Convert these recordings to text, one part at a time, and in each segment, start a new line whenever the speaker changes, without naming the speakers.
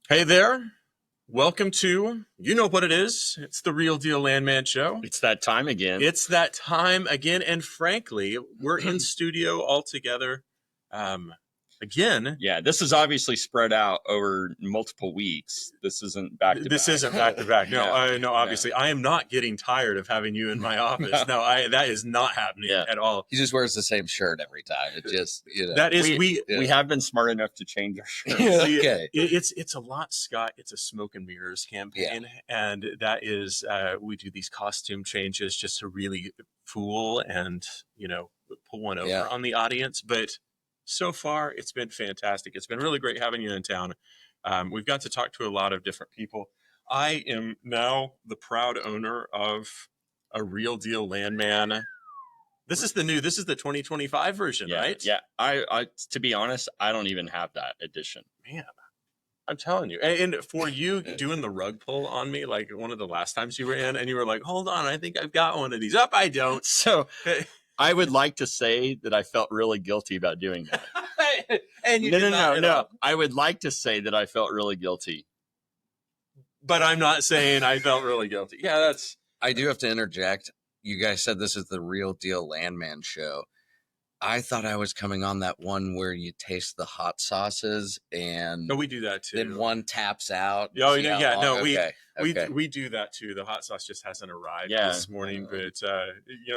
Hey there. Welcome to, you know what it is. It's the Real Deal Landman Show.
It's that time again.
It's that time again. And frankly, we're in studio all together again.
Yeah, this is obviously spread out over multiple weeks. This isn't back to back.
This isn't back to back. No, obviously. I am not getting tired of having you in my office. That is not happening at all.
He just wears the same shirt every time. It just,
That is,
we have been smart enough to change our shirts.
Okay.
It's a lot, Scott. It's a smoke and mirrors campaign. And that is, we do these costume changes just to really fool and, pull one over on the audience. But so far, it's been fantastic. It's been really great having you in town. We've got to talk to a lot of different people. I am now the proud owner of a Real Deal Landman. This is the 2025 version, right?
Yeah. I to be honest, I don't even have that edition.
Man, I'm telling you. And for you doing the rug pull on me, like one of the last times you were in, and you were like, hold on, I think I've got one of these. I don't.
So I would like to say that I felt really guilty about doing that.
And you
No. I would like to say that I felt really guilty.
But I'm not saying I felt really guilty. Yeah,
I do have to interject. You guys said this is the Real Deal Landman Show. I thought I was coming on that one where you taste the hot sauces and...
No, we do that too.
Then one taps out.
Oh, yeah. No,
okay.
We do that too. The hot sauce just hasn't arrived this morning, but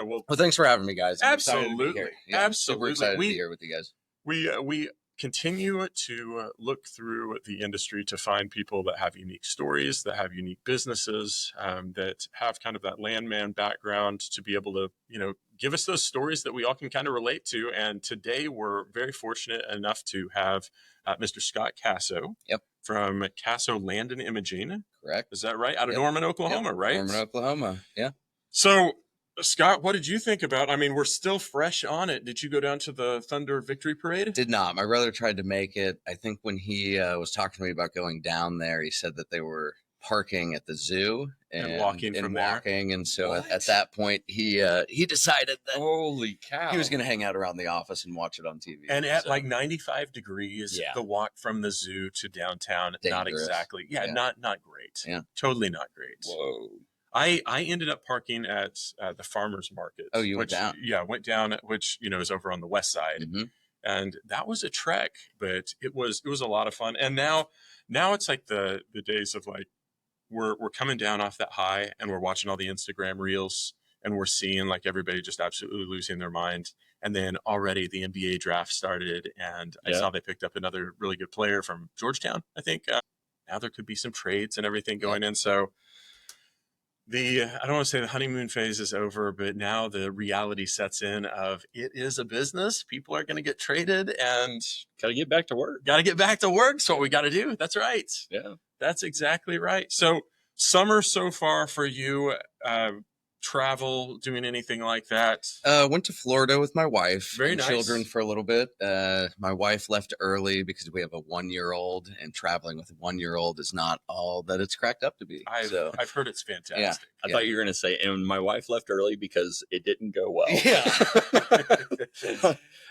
well, thanks for having me, guys.
Absolutely.
Super excited to be here with you guys.
We continue to look through the industry to find people that have unique stories, that have unique businesses, that have kind of that landman background to be able to, give us those stories that we all can kind of relate to. And today we're very fortunate enough to have Mr. Scott Casso from Casso Land and Imaging.
Correct.
Is that right? Out of Norman, Oklahoma, right?
Norman, Oklahoma. Yeah.
So, Scott, what did you think about? I mean, we're still fresh on it. Did you go down to the Thunder Victory Parade?
Did not. My brother tried to make it. I think when he was talking to me about going down there, he said that they were parking at the zoo and
walking from there.
And so at that point, he decided that
holy cow,
he was going to hang out around the office and watch it on TV.
And at like 95 degrees, the walk from the zoo to downtown,
dangerous.
Not exactly. Not great.
Yeah,
totally not great.
Whoa.
I ended up parking at the farmer's market.
Oh, you went down?
Yeah, went down, which, is over on the west side.
Mm-hmm.
And that was a trek, but it was a lot of fun. And now it's like the days of like, we're coming down off that high and we're watching all the Instagram reels and we're seeing like everybody just absolutely losing their mind. And then already the NBA draft started and I saw they picked up another really good player from Georgetown, I think. Now there could be some trades and everything going in. So I don't want to say the honeymoon phase is over, but now the reality sets in of it is a business. People are going to get traded and
got to get back to work.
That's what we got to do. That's right.
Yeah,
that's exactly right. So summer so far for you, travel, doing anything like that?
Went to Florida with my wife.
Very
and
nice.
Children for a little bit. My wife left early because we have a 1-year-old, and traveling with a 1-year-old is not all that it's cracked up to be.
I've heard it's fantastic.
Yeah.
I thought you were going to say, and my wife left early because it didn't go well.
Yeah.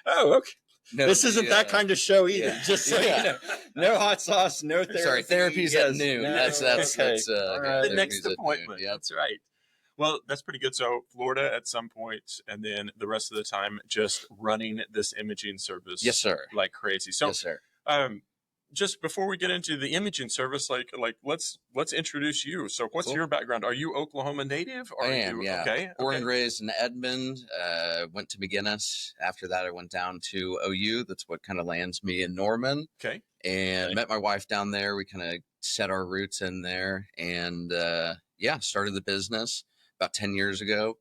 Oh, okay.
No,
this isn't that kind of show either.
Yeah.
Just so you know. No hot sauce, no therapy.
Sorry, therapy's at noon.
No,
That's
the next appointment.
Yep.
That's right. Well, that's pretty good. So Florida at some point, and then the rest of the time just running this imaging service.
Yes, sir.
Like crazy. So,
yes, sir.
Just before we get into the imaging service, like let's introduce you. So what's your background? Are you Oklahoma native? Or
I am, yeah.
Okay.
Born and raised in Edmond, went to McGinnis. After that, I went down to OU. That's what kind of lands me in Norman.
Okay.
And met my wife down there. We kind of set our roots in there and, started the business about 10 years ago.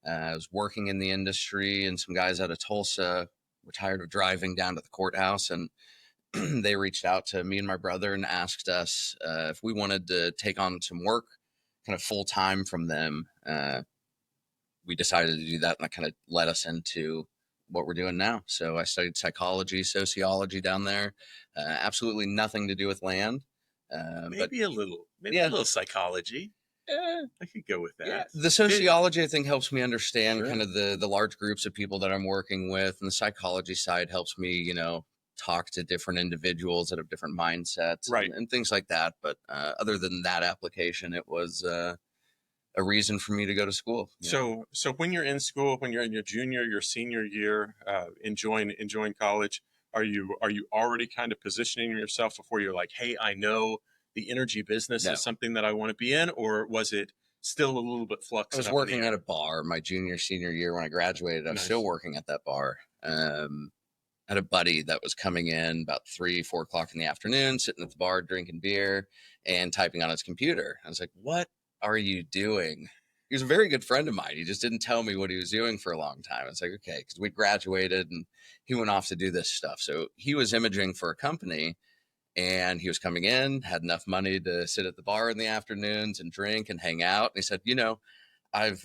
I was working in the industry, and some guys out of Tulsa were tired of driving down to the courthouse, and they reached out to me and my brother and asked us if we wanted to take on some work kind of full time from them. We decided to do that, and that kind of led us into what we're doing now. So I studied psychology, sociology down there. Absolutely nothing to do with land.
Maybe a little psychology. I could go with that.
Yeah. The sociology, I think, helps me understand kind of the large groups of people that I'm working with, and the psychology side helps me, talk to different individuals that have different mindsets,
Right.
and things like that. But other than that application, it was a reason for me to go to school.
So when you're in school, when you're in your junior, your senior year, enjoying college, are you already kind of positioning yourself before you're like, hey, I know the energy business
No.
is something that I want to be in, or was it still a little bit flux?
I was working at a bar my junior, senior year when I graduated. I was
Nice.
still working at that bar. Had a buddy that was coming in about 3-4 o'clock in the afternoon, sitting at the bar, drinking beer and typing on his computer. I was like, what are you doing? He was a very good friend of mine. He just didn't tell me what he was doing for a long time. I was like, okay, because we graduated and he went off to do this stuff. So he was imaging for a company, and he was coming in, had enough money to sit at the bar in the afternoons and drink and hang out. And he said, I've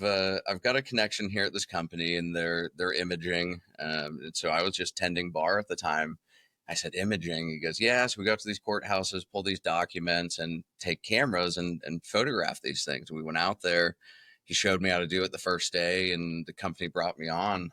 got a connection here at this company, and they're imaging. And so I was just tending bar at the time. I said, imaging? He goes, yeah. So we go up to these courthouses, pull these documents, and take cameras and photograph these things. We went out there. He showed me how to do it the first day, and the company brought me on.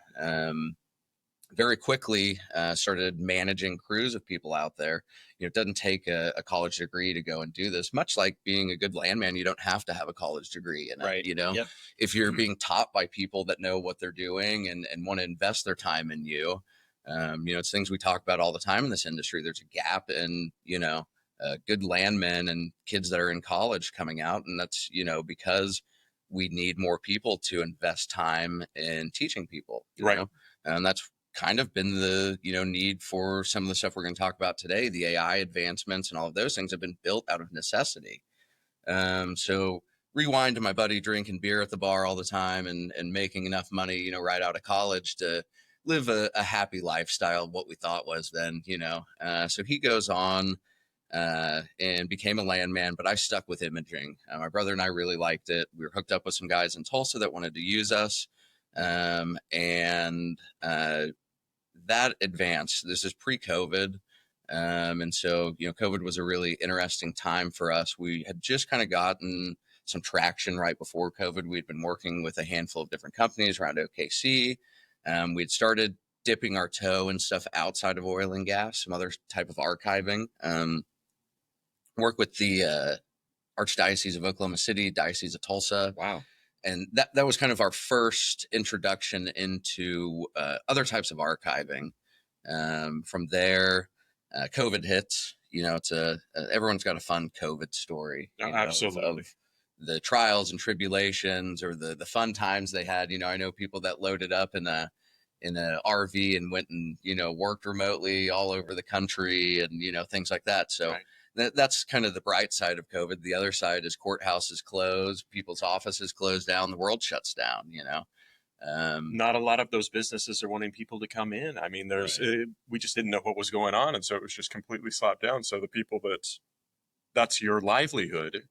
Very quickly started managing crews of people out there. It doesn't take a college degree to go and do this. Much like being a good landman, you don't have to have a college degree in it.
Right.
Yep.
If you're being taught by people that know what they're doing and want to invest their time in you, it's things we talk about all the time in this industry. There's a gap in, good landmen and kids that are in college coming out. And that's, because we need more people to invest time in teaching people,
Right.
And that's kind of been the need for some of the stuff we're going to talk about today. The AI advancements and all of those things have been built out of necessity. So rewind to my buddy drinking beer at the bar all the time and making enough money, right out of college to live a happy lifestyle, what we thought was then, so he goes on and became a landman, but I stuck with imaging. My brother and I really liked it. We were hooked up with some guys in Tulsa that wanted to use us. That advanced. This is pre-COVID. And so, COVID was a really interesting time for us. We had just kind of gotten some traction right before COVID. We'd been working with a handful of different companies around OKC. We'd started dipping our toe in stuff outside of oil and gas, some other type of archiving. Work with the Archdiocese of Oklahoma City, Diocese of Tulsa.
Wow.
And that was kind of our first introduction into other types of archiving. From there, COVID hits. It's everyone's got a fun COVID story.
Absolutely.
Of the trials and tribulations, or the fun times they had. I know people that loaded up in a RV and went and worked remotely all over the country, and things like that. So. Right. That's kind of the bright side of COVID. The other side is courthouses close, people's offices close down, the world shuts down,
Not a lot of those businesses are wanting people to come in. I mean, we just didn't know what was going on. And so it was just completely slapped down. So the people that's your livelihood,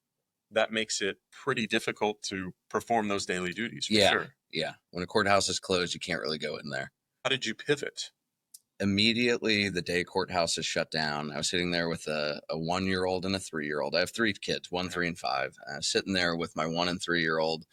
that makes it pretty difficult to perform those daily duties. For sure.
Yeah. When a courthouse is closed, you can't really go in there.
How did you pivot?
Immediately the day courthouse is shut down, I was sitting there with a 1-year-old and a 3-year-old. I have 3 kids, 1, 3, and 5. Sitting there with my 1 and 3-year-old,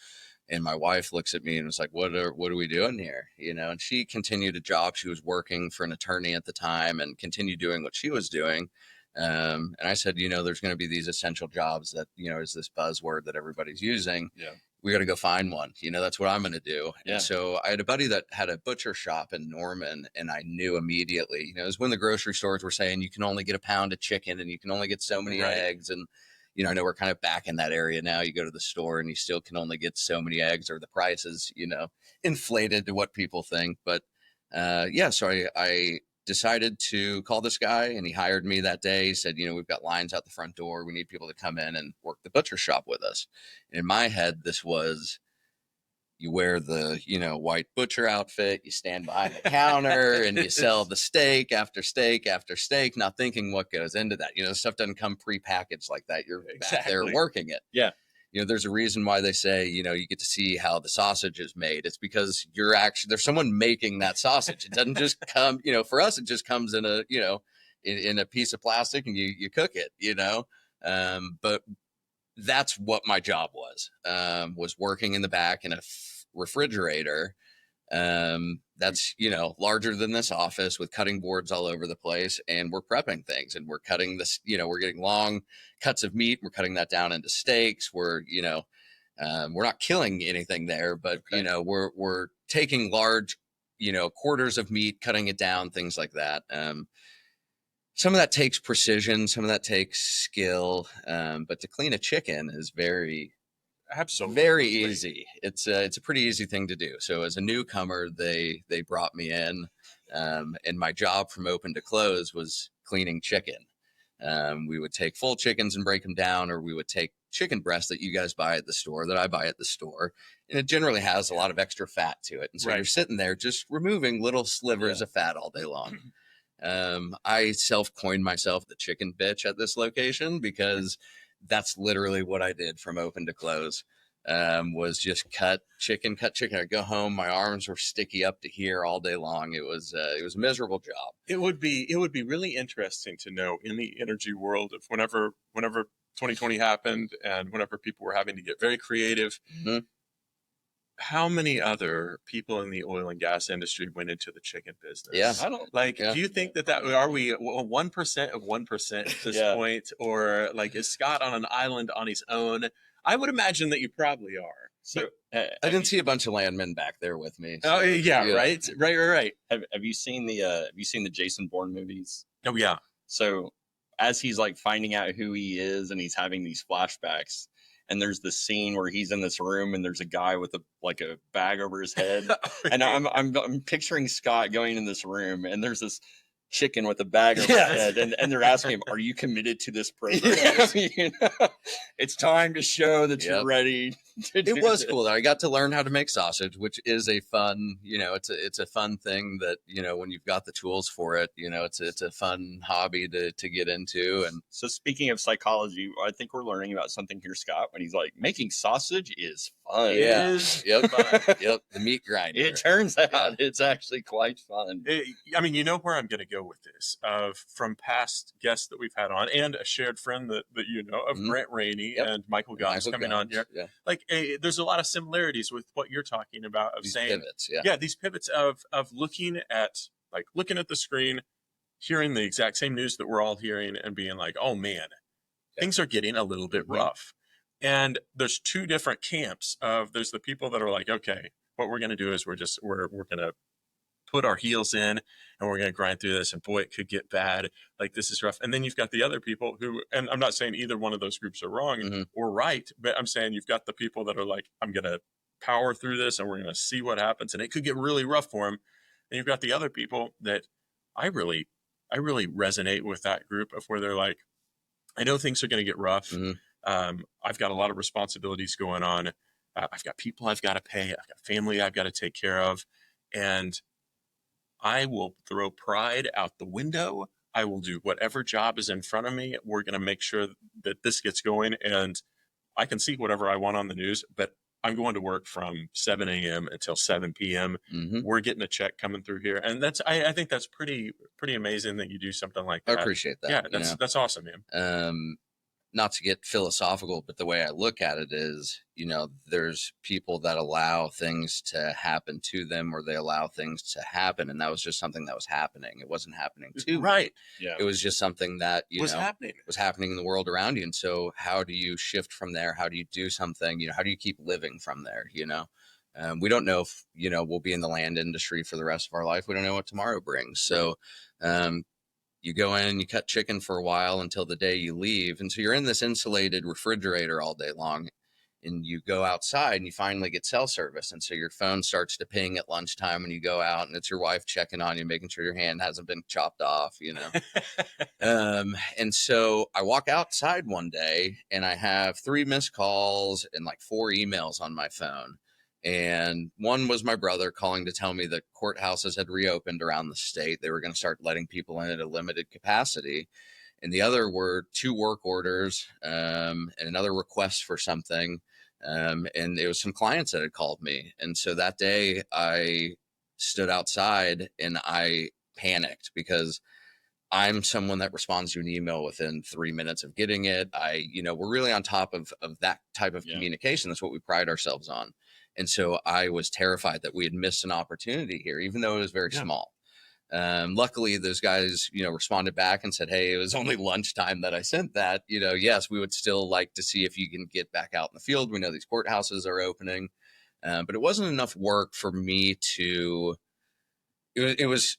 and my wife looks at me and was like, what are we doing here? And she continued a job. She was working for an attorney at the time and continued doing what she was doing. And I said, there's going to be these essential jobs that, is this buzzword that everybody's using.
Yeah.
We got to go find one. That's what I'm going to do.
Yeah.
And so I had a buddy that had a butcher shop in Norman, and I knew immediately, it was when the grocery stores were saying you can only get a pound of chicken and you can only get so many eggs. And, I know we're kind of back in that area now. You go to the store and you still can only get so many eggs, or the prices, inflated to what people think. But so I decided to call this guy, and he hired me that day. He said, we've got lines out the front door. We need people to come in and work the butcher shop with us. And in my head, this was, you wear the, white butcher outfit, you stand behind the counter and you sell the steak after steak after steak, not thinking what goes into that. The stuff doesn't come prepackaged like that. You're back there working it.
Yeah.
There's a reason why they say, you get to see how the sausage is made. It's because there's someone making that sausage. It doesn't just come, for us, it just comes in a, in a piece of plastic and you cook it, but that's what my job was working in the back in a refrigerator, That's, larger than this office with cutting boards all over the place. And we're prepping things, and we're cutting this, we're getting long cuts of meat. We're cutting that down into steaks. We're not killing anything there, but, we're taking large, quarters of meat, cutting it down, things like that. Some of that takes precision, some of that takes skill. But to clean a chicken is very easy. It's a pretty easy thing to do. So as a newcomer, they brought me in, and my job from open to close was cleaning chicken. We would take full chickens and break them down, or we would take chicken breast that you guys buy at the store, that I buy at the store, and it generally has a lot of extra fat to it. And so you're sitting there just removing little slivers of fat all day long. I self-coined myself the chicken bitch at this location, because that's literally what I did from open to close. Was just cut chicken. I'd go home, my arms were sticky up to here all day long. It was a miserable job.
It would be really interesting to know, in the energy world, of whenever 2020 happened and whenever people were having to get very creative, how many other people in the oil and gas industry went into the chicken business?
Yeah.
I don't do you think that are we 1% of 1% at this point? Or is Scott on an island on his own? I would imagine that you probably are.
So
I didn't see a bunch of landmen back there with me.
So, right.
Have you seen the Jason Bourne movies?
Oh yeah.
So as he's finding out who he is, and he's having these flashbacks, and there's this scene where he's in this room and there's a guy with a bag over his head, and I'm picturing Scott going in this room, and there's this chicken with a bag over his head, and they're asking him, "Are you committed to this program?" It's time to show that you're ready.
It was cool. I got to learn how to make sausage, which is a fun, it's a fun thing that, when you've got the tools for it, it's a fun hobby to get into. And
so, speaking of psychology, I think we're learning about something here, Scott, when he's making sausage is fun.
Yeah. Yep. The meat grinder.
It turns out it's actually quite fun.
You know where I'm going to go with this, from past guests that we've had on, and a shared friend that of Brent Rainey and Michael Goss coming on here. Yeah. There's a lot of similarities with what you're talking about, of
these
saying
pivots.
These pivots of looking at the screen, hearing the exact same news that we're all hearing, and being like, oh man, things are getting a little bit rough. And there's two different camps there's the people that are like, okay, what we're going to do is we're going to put our heels in, and we're going to grind through this, and boy, it could get bad. This is rough. And then you've got the other people who, and I'm not saying either one of those groups are wrong or right, but I'm saying you've got the people that are like, I'm going to power through this, and we're going to see what happens, and it could get really rough for them. And you've got the other people that I really resonate with, that group of where they're like, I know things are going to get rough. I've got a lot of responsibilities going on. I've got people I've got to pay. I've got family I've got to take care of. And I will throw pride out the window. I will do whatever job is in front of me. We're going to make sure that this gets going. And I can see whatever I want on the news, but I'm going to work from 7 a.m. until 7 p.m. We're getting a check coming through here. And I think that's pretty amazing that you do something like that.
I appreciate that.
Yeah, that's awesome,
man. Not to get philosophical, but the way I look at it is, there's people that allow things to happen to them, or they allow things to happen. And that was just something that was happening. It wasn't happening to
right.
me. Yeah. It was just something that, was happening in the world around you. And so how do you shift from there? How do you do something? How do you keep living from there? We don't know if, we'll be in the land industry for the rest of our life. We don't know what tomorrow brings. So, you go in and you cut chicken for a while until the day you leave. And so you're in this insulated refrigerator all day long, and you go outside and you finally get cell service. And so your phone starts to ping at lunchtime, and you go out, and it's your wife checking on you, making sure your hand hasn't been chopped off, And so I walk outside one day, and I have 3 missed calls and 4 emails on my phone. And one was my brother calling to tell me that courthouses had reopened around the state. They were going to start letting people in at a limited capacity. And the other were 2 work orders and another request for something. And it was some clients that had called me. And so that day I stood outside and I panicked, because I'm someone that responds to an email within 3 minutes of getting it. We're really on top of that type of communication. That's what we pride ourselves on. And so I was terrified that we had missed an opportunity here, even though it was very small. Luckily, those guys, responded back and said, hey, it was only lunchtime that I sent that. Yes, we would still like to see if you can get back out in the field. We know these courthouses are opening. But it wasn't enough work for me it was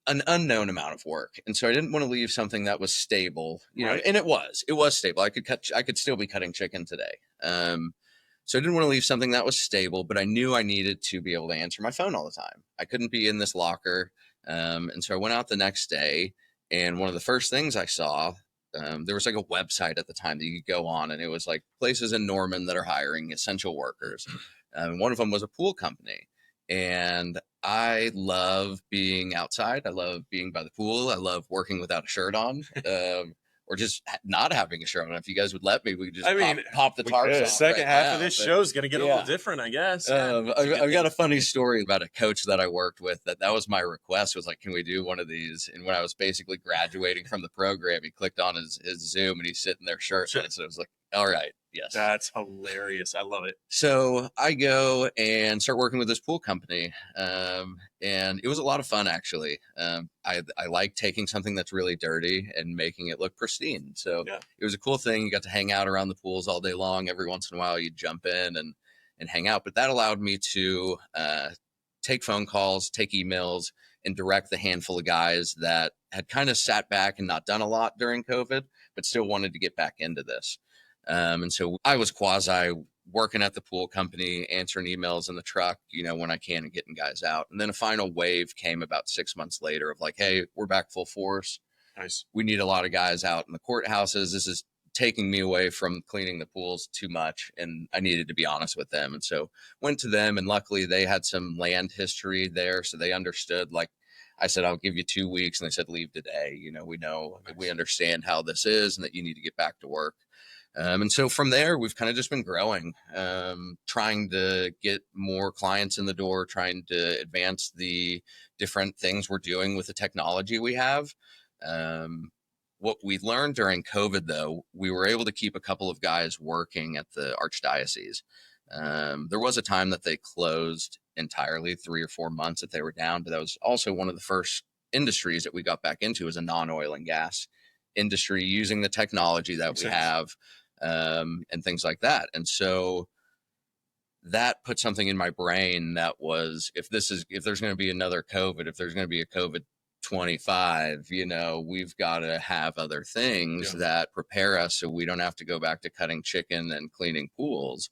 an unknown amount of work. And so I didn't want to leave something that was stable,
Right.
and it was stable. I could still be cutting chicken today. So I didn't want to leave something that was stable, but I knew I needed to be able to answer my phone all the time. I couldn't be in this locker. And so I went out the next day, and one of the first things I saw, there was like a website at the time that you could go on, and it was like places in Norman that are hiring essential workers. One of them was a pool company. And I love being outside. I love being by the pool. I love working without a shirt on, or just not having a shirt on. If you guys would let me, we could just pop the tarps off.
Second
right
half
now,
of this
but,
show is going to get a little different, I guess.
I've got a funny story about a coach that I worked with. That was my request. Was like, can we do one of these? And when I was basically graduating from the program, he clicked on his Zoom and he's sitting there shirtless. So I was like, all right. Yes.
That's hilarious. I love it.
So I go and start working with this pool company. And it was a lot of fun, actually. I like taking something that's really dirty and making it look pristine. So it was a cool thing. You got to hang out around the pools all day long. Every once in a while, you'd jump in and hang out. But that allowed me to take phone calls, take emails, and direct the handful of guys that had kind of sat back and not done a lot during COVID, but still wanted to get back into this. And so I was quasi working at the pool company, answering emails in the truck, when I can, and getting guys out. And then a final wave came about 6 months later of like, hey, we're back full force.
Nice.
We need a lot of guys out in the courthouses. This is taking me away from cleaning the pools too much. And I needed to be honest with them. And so went to them, and luckily they had some land history there. So they understood, like I said, I'll give you 2 weeks. And they said, leave today. We understand how this is and that you need to get back to work. And so from there, we've kind of just been growing, trying to get more clients in the door, trying to advance the different things we're doing with the technology we have. What we learned during COVID, though, we were able to keep a couple of guys working at the Archdiocese. There was a time that they closed entirely, 3 or 4 months that they were down, but that was also one of the first industries that we got back into as a non-oil and gas industry, using the technology that we have. And things like that. And so that put something in my brain that was, if there's going to be another COVID, if there's going to be a COVID 25, we've got to have other things that prepare us so we don't have to go back to cutting chicken and cleaning pools.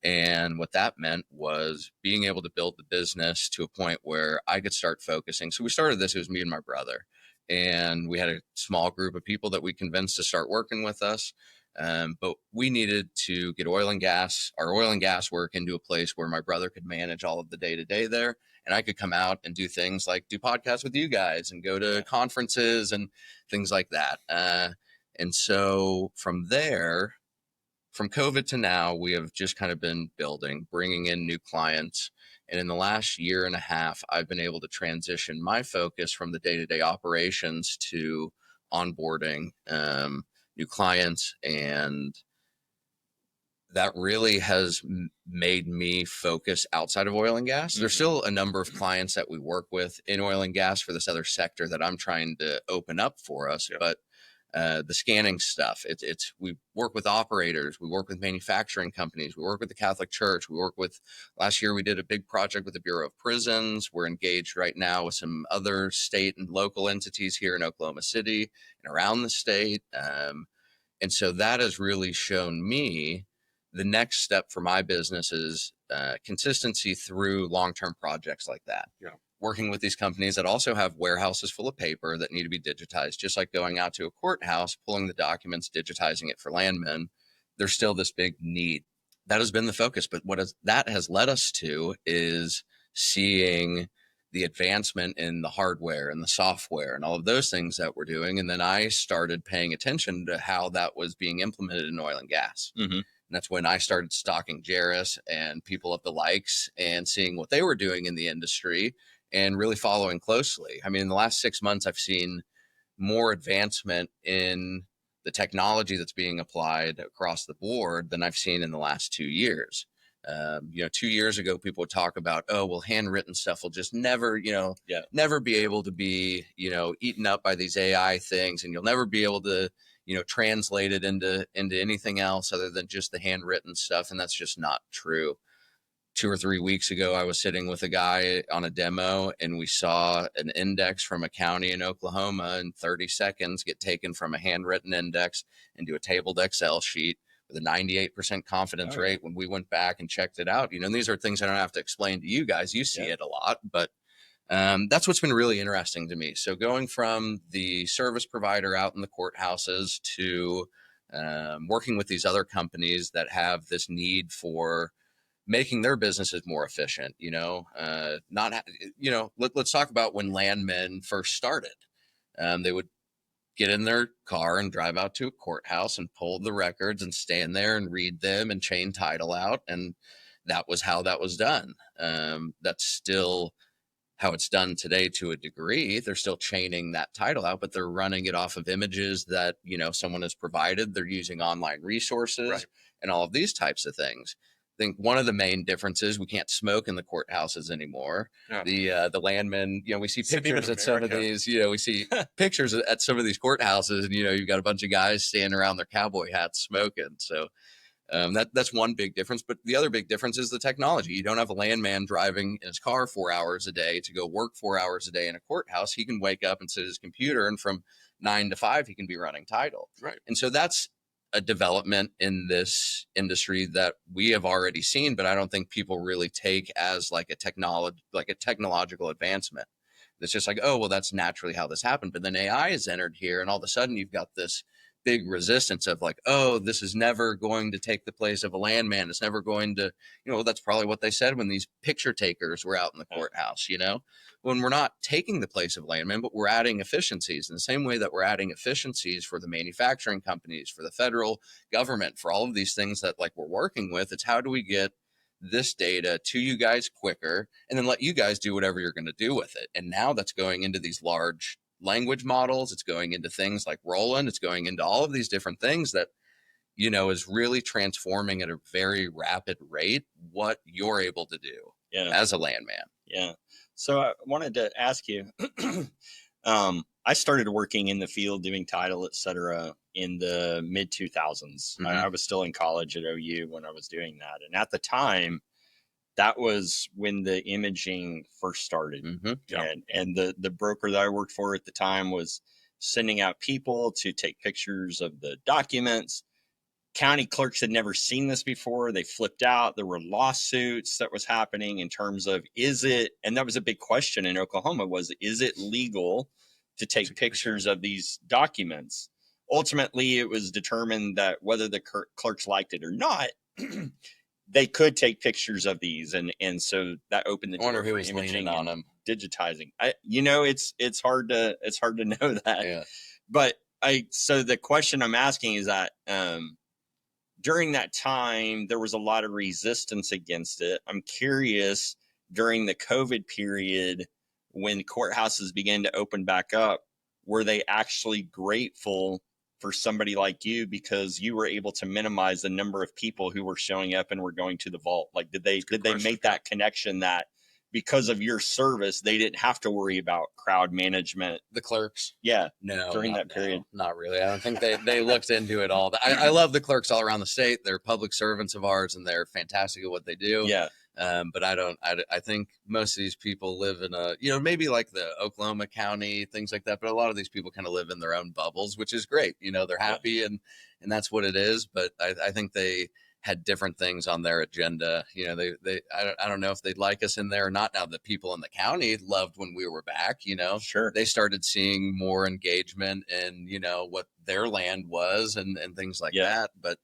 And what that meant was being able to build the business to a point where I could start focusing. So we started this, it was me and my brother, and we had a small group of people that we convinced to start working with us. But we needed to get our oil and gas work into a place where my brother could manage all of the day-to-day there. And I could come out and do things like do podcasts with you guys and go to conferences and things like that. And so from there, from COVID to now, we have just kind of been building, bringing in new clients. And in the last year and a half, I've been able to transition my focus from the day-to-day operations to onboarding new clients, and that really has made me focus outside of oil and gas. There's still a number of clients that we work with in oil and gas for this other sector that I'm trying to open up for us, but the scanning stuff, we work with operators, we work with manufacturing companies, we work with the Catholic Church, last year we did a big project with the Bureau of Prisons. We're engaged right now with some other state and local entities here in Oklahoma City and around the state. And so that has really shown me the next step for my business is consistency through long-term projects like that. Working with these companies that also have warehouses full of paper that need to be digitized, just like going out to a courthouse, pulling the documents, digitizing it for landmen. There's still this big need. That has been the focus. But that has led us to is seeing the advancement in the hardware and the software and all of those things that we're doing. And then I started paying attention to how that was being implemented in oil and gas. And that's when I started stalking Jerris and people of the likes and seeing what they were doing in the industry and really following closely. I mean, in the last 6 months, I've seen more advancement in the technology that's being applied across the board than I've seen in the last 2 years. 2 years ago, people would talk about, oh, well, handwritten stuff will just never, never be able to be, eaten up by these AI things, and you'll never be able to, translate it into anything else other than just the handwritten stuff. And that's just not true. 2 or 3 weeks ago, I was sitting with a guy on a demo, and we saw an index from a county in Oklahoma in 30 seconds get taken from a handwritten index into a tabled Excel sheet with a 98% confidence rate. When we went back and checked it out, and these are things I don't have to explain to you guys. You see it a lot, but that's what's been really interesting to me. So going from the service provider out in the courthouses to working with these other companies that have this need for making their businesses more efficient, let's talk about when landmen first started. They would get in their car and drive out to a courthouse and pull the records and stand there and read them and chain title out. And that was how that was done. That's still how it's done today to a degree. They're still chaining that title out, but they're running it off of images that, someone has provided. They're using online resources and all of these types of things. I think one of the main differences, we can't smoke in the courthouses anymore. Yeah. The landmen, we see pictures at some of these, we see pictures at some of these courthouses, and, you've got a bunch of guys standing around their cowboy hats smoking. So that's one big difference. But the other big difference is the technology. You don't have a landman driving in his car 4 hours a day to go work 4 hours a day in a courthouse. He can wake up and sit at his computer, and from 9 to 5, he can be running title.
Right.
And so that's a development in this industry that we have already seen, but I don't think people really take as like a technological advancement. It's just like, oh, well, that's naturally how this happened. But then AI has entered here, and all of a sudden you've got this big resistance of like, oh, this is never going to take the place of a landman. It's never going to, that's probably what they said when these picture takers were out in the courthouse, when we're not taking the place of landman, but we're adding efficiencies in the same way that we're adding efficiencies for the manufacturing companies, for the federal government, for all of these things that like we're working with. It's how do we get this data to you guys quicker and then let you guys do whatever you're going to do with it. And now that's going into these large language models. It's going into things like Roland. It's going into all of these different things that, is really transforming at a very rapid rate what you're able to do as a landman.
Yeah. So I wanted to ask you, I started working in the field doing title, et cetera, in the mid 2000s. Mm-hmm. I was still in college at OU when I was doing that. And at the time, that was when the imaging first started. Mm-hmm. Yeah. And the broker that I worked for at the time was sending out people to take pictures of the documents. County clerks had never seen this before. They flipped out. There were lawsuits that was happening in terms of, and that was a big question in Oklahoma, is it legal to take pictures of these documents? Ultimately, it was determined that whether the clerks liked it or not, they could take pictures of these, and so that opened the door. I wonder
who was leaning on them,
digitizing. It's hard to know that. Yeah. But so the question I'm asking is that during that time there was a lot of resistance against it. I'm curious, during the COVID period when courthouses began to open back up, were they actually grateful for somebody like you because you were able to minimize the number of people who were showing up and were going to the vault? Like, did they make that connection that because of your service, they didn't have to worry about crowd management?
The clerks?
Yeah.
No.
During that period?
No, not really. I don't think they looked into it all. I love the clerks all around the state. They're public servants of ours, and they're fantastic at what they do.
Yeah.
But I think most of these people live in maybe like the Oklahoma County, things like that. But a lot of these people kind of live in their own bubbles, which is great. They're happy and that's what it is. But I think they had different things on their agenda. I don't know if they'd like us in there or not. Now the people in the county loved when we were back,
Sure.
They started seeing more engagement in, what their land was and things like that. But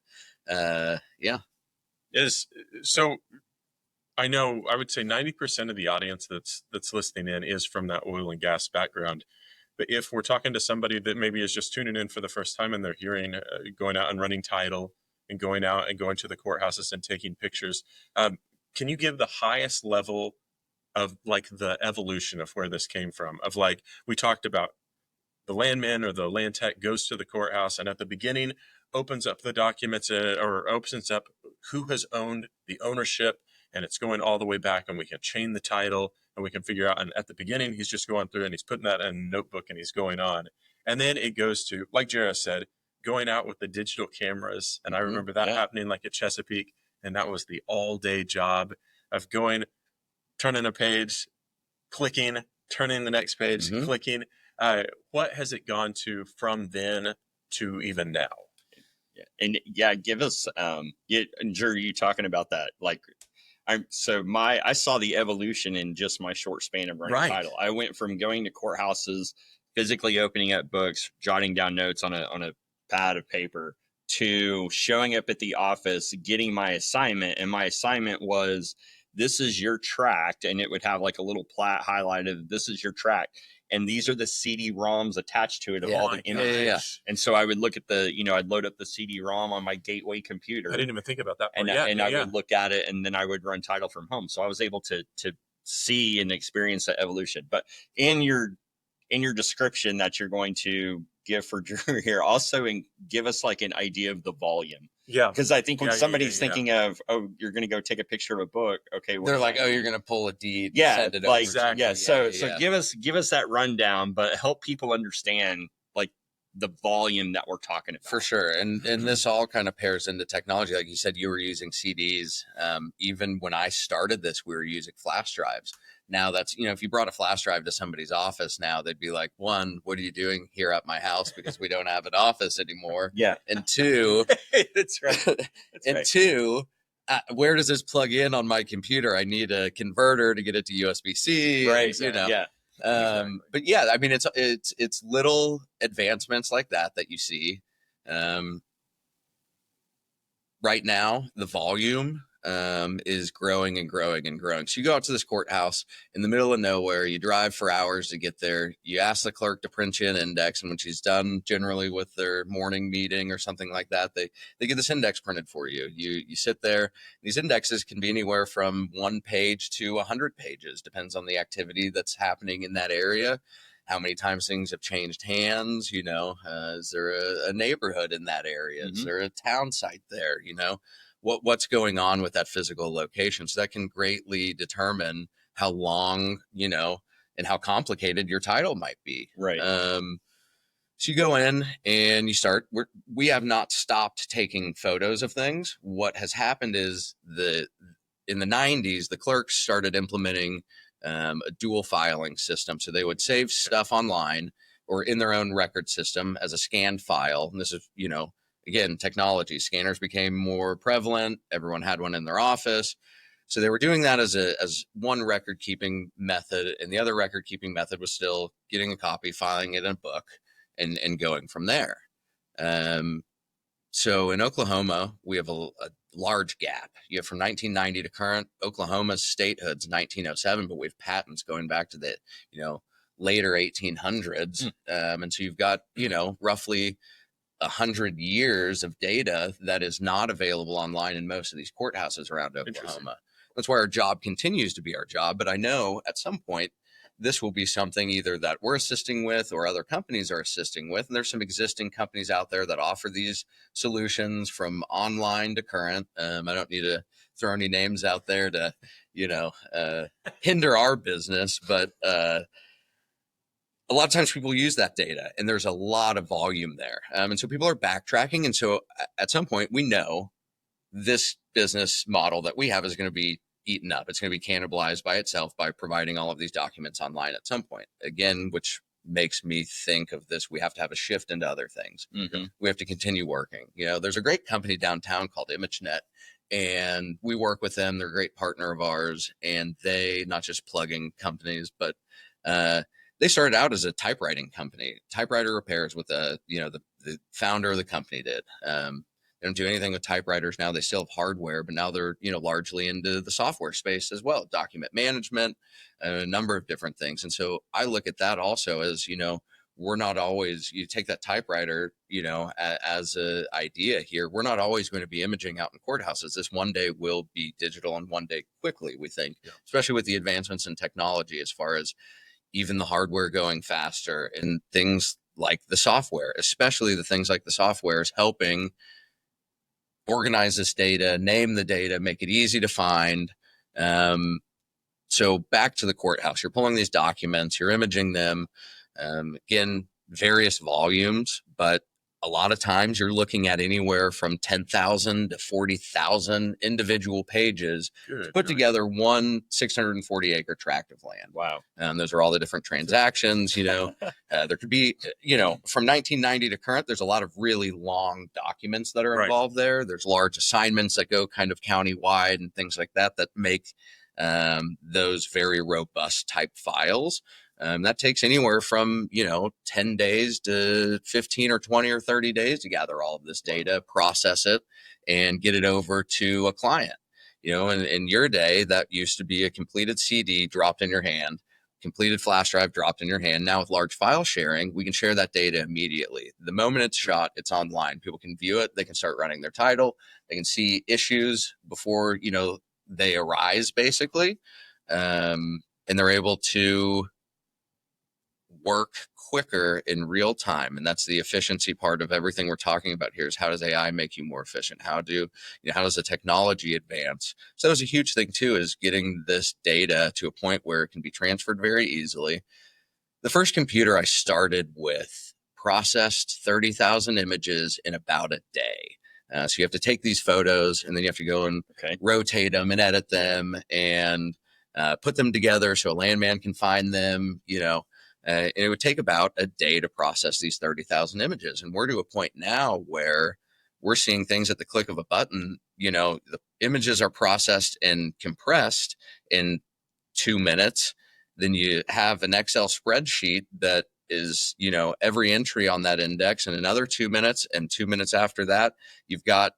so I know I would say 90% of the audience that's listening in is from that oil and gas background. But if we're talking to somebody that maybe is just tuning in for the first time and they're hearing going out and running title and going out and going to the courthouses and taking pictures, can you give the highest level of like the evolution of where this came from? Of like, we talked about the landman or the land tech goes to the courthouse, and at the beginning, opens up the documents or opens up who has owned the ownership, and it's going all the way back, and we can chain the title, and we can figure out. And at the beginning, he's just going through and he's putting that in a notebook and he's going on. And then it goes to, like Jerris said, going out with the digital cameras. And I remember that happening like at Chesapeake. And that was the all day job of going, turning a page, clicking, turning the next page, clicking. What has it gone to from then to even now?
And give us, and Jerry, you talking about that, like, I saw the evolution in just my short span of writing title. I went from going to courthouses, physically opening up books, jotting down notes on a pad of paper, to showing up at the office, getting my assignment. And my assignment was, this is your tract. And it would have like a little plat highlighted, this is your tract. And these are the CD-ROMs attached to it of all the images. And so I would look at I'd load up the CD-ROM on my gateway computer.
I didn't even think about that part.
And I would look at it, and then I would run title from home. So I was able to see and experience that evolution. But in your description that you're going to give for Drew here, also give us like an idea of the volume. Yeah. Because I think when somebody's thinking of, oh, you're going to go take a picture of a book. Okay.
They're like, oh, you're going to pull a deed.
Yeah.
Send it
like,
over.
Yeah. So give us that rundown, but help people understand like the volume that we're talking about.
For sure. And this all kind of pairs into technology. Like you said, you were using CDs. Even when I started this, we were using flash drives. Now that's, if you brought a flash drive to somebody's office now, they'd be like, one, what are you doing here at my house? Because we don't have an office anymore.
Yeah.
And two,
that's right.
Two, where does this plug in on my computer? I need a converter to get it to USB-C.
Right.
Yeah. But yeah, I mean, it's little advancements like that you see. Right now, the volume is growing and growing and growing. So you go out to this courthouse in the middle of nowhere, you drive for hours to get there, you ask the clerk to print you an index, and when she's done generally with their morning meeting or something like that, they get this index printed for you. You sit there. These indexes can be anywhere from 1 page to 100 pages, depends on the activity that's happening in that area, how many times things have changed hands, is there a neighborhood in that area? Is there a town site there? What's going on with that physical location. So that can greatly determine how long, and how complicated your title might be.
Right.
So you go in and you start, we have not stopped taking photos of things. What has happened is in the 90s, the clerks started implementing a dual filing system. So they would save stuff online or in their own record system as a scanned file. And this is, again, technology. Scanners became more prevalent. Everyone had one in their office. So they were doing that as one record keeping method. And the other record keeping method was still getting a copy, filing it in a book, and going from there. So in Oklahoma, we have a large gap. You have from 1990 to current. Oklahoma's statehood's 1907, but we have patents going back to the, later 1800s. And so you've got, roughly 100 years of data that is not available online in most of these courthouses around Oklahoma. That's why our job continues to be our job. But I know at some point this will be something either that we're assisting with or other companies are assisting with. And there's some existing companies out there that offer these solutions from online to current. I don't need to throw any names out there to, hinder our business, but a lot of times people use that data and there's a lot of volume there. And so people are backtracking. And so at some point we know this business model that we have is going to be eaten up. It's going to be cannibalized by itself by providing all of these documents online at some point. Again, which makes me think of this. We have to have a shift into other things. We have to continue working. There's a great company downtown called ImageNet, and we work with them. They're a great partner of ours, and they not just plugging companies, but they started out as a typewriting company, typewriter repairs with the founder of the company did. They don't do anything with typewriters now. They still have hardware, but now they're, largely into the software space as well, document management, a number of different things. And so I look at that also as, we're not always, you take that typewriter, as a idea here, we're not always going to be imaging out in courthouses. This one day will be digital and one day quickly, we think, especially with the advancements in technology, as far as even the hardware going faster and things like the software, especially the things like the software is helping organize this data, name the data, make it easy to find. So back to the courthouse, you're pulling these documents, you're imaging them, again, various volumes, but a lot of times you're looking at anywhere from 10,000 to 40,000 individual pages to put together one 640 acre tract of land.
Wow.
Those are all the different transactions, there could be, from 1990 to current, there's a lot of really long documents that are involved there. There's large assignments that go kind of countywide and things like that make those very robust type files. That takes anywhere from, 10 days to 15 or 20 or 30 days to gather all of this data, process it, and get it over to a client. In your day, that used to be a completed CD dropped in your hand, completed flash drive dropped in your hand. Now with large file sharing, we can share that data immediately. The moment it's shot, it's online. People can view it. They can start running their title. They can see issues before, they arise, basically. And they're able to work quicker in real time. And that's the efficiency part of everything we're talking about here, is how does AI make you more efficient? How does the technology advance? So that was a huge thing too, is getting this data to a point where it can be transferred very easily. The first computer I started with processed 30,000 images in about a day. So you have to take these photos and then you have to go and rotate them and edit them and put them together so a landman can find them, and it would take about a day to process these 30,000 images. And we're to a point now where we're seeing things at the click of a button. The images are processed and compressed in 2 minutes. Then you have an Excel spreadsheet that is, every entry on that index in another 2 minutes. And 2 minutes after that, you've got,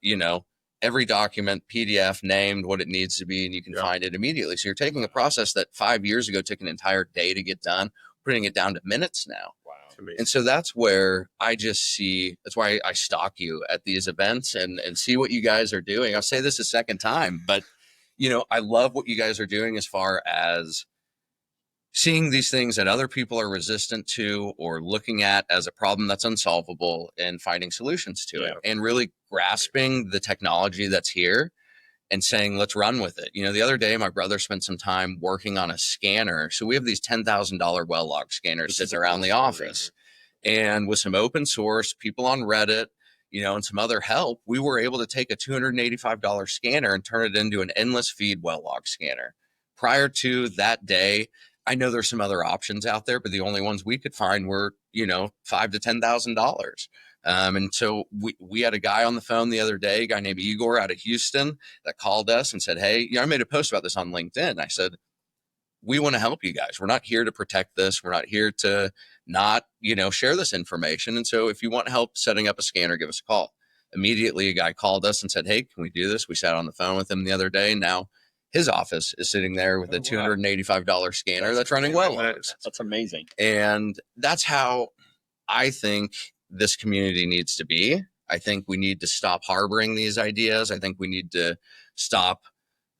every document PDF named what it needs to be, and you can find it immediately. So you're taking a process that 5 years ago took an entire day to get done, putting it down to minutes now.
Wow.
And so that's where I just see, that's why I stalk you at these events and see what you guys are doing. I'll say this a second time, but, I love what you guys are doing as far as seeing these things that other people are resistant to or looking at as a problem that's unsolvable and finding solutions to it, and really grasping the technology that's here and saying, let's run with it. The other day, my brother spent some time working on a scanner. So we have these $10,000 well log scanners sitting around the office. And with some open source, people on Reddit, and some other help, we were able to take a $285 scanner and turn it into an endless feed well log scanner. Prior to that day, I know there's some other options out there, but the only ones we could find were, $5,000 to $10,000. And so we had a guy on the phone the other day, a guy named Igor out of Houston, that called us and said, hey, I made a post about this on LinkedIn. I said, we want to help you guys. We're not here to protect this. We're not here to not, share this information. And so if you want help setting up a scanner, give us a call. Immediately, a guy called us and said, hey, can we do this? We sat on the phone with him the other day. Now his office is sitting there with a $285 scanner that's running well logs.
That's amazing.
And that's how I think this community needs to be. I think we need to stop harboring these ideas. I think we need to stop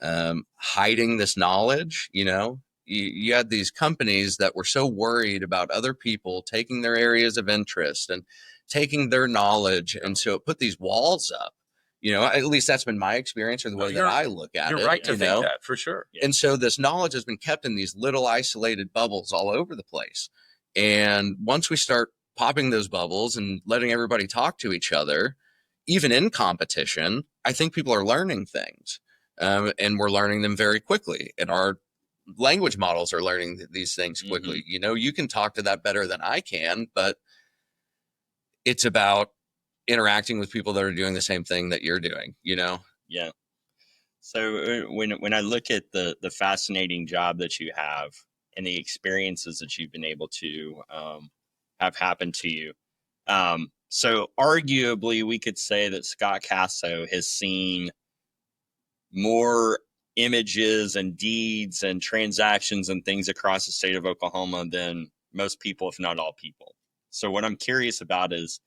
hiding this knowledge. You had these companies that were so worried about other people taking their areas of interest and taking their knowledge. And so it put these walls up. At least that's been my experience, or the way that I look at it.
You're right to think that, for sure.
And so this knowledge has been kept in these little isolated bubbles all over the place. And once we start popping those bubbles and letting everybody talk to each other, even in competition, I think people are learning things, and we're learning them very quickly. And our language models are learning these things quickly.
Mm-hmm.
You can talk to that better than I can, but it's about interacting with people that are doing the same thing that you're doing,
Yeah. So when I look at the fascinating job that you have and the experiences that you've been able to have happened to you, so arguably we could say that Scott Casso has seen more images and deeds and transactions and things across the state of Oklahoma than most people, if not all people. So what I'm curious about is,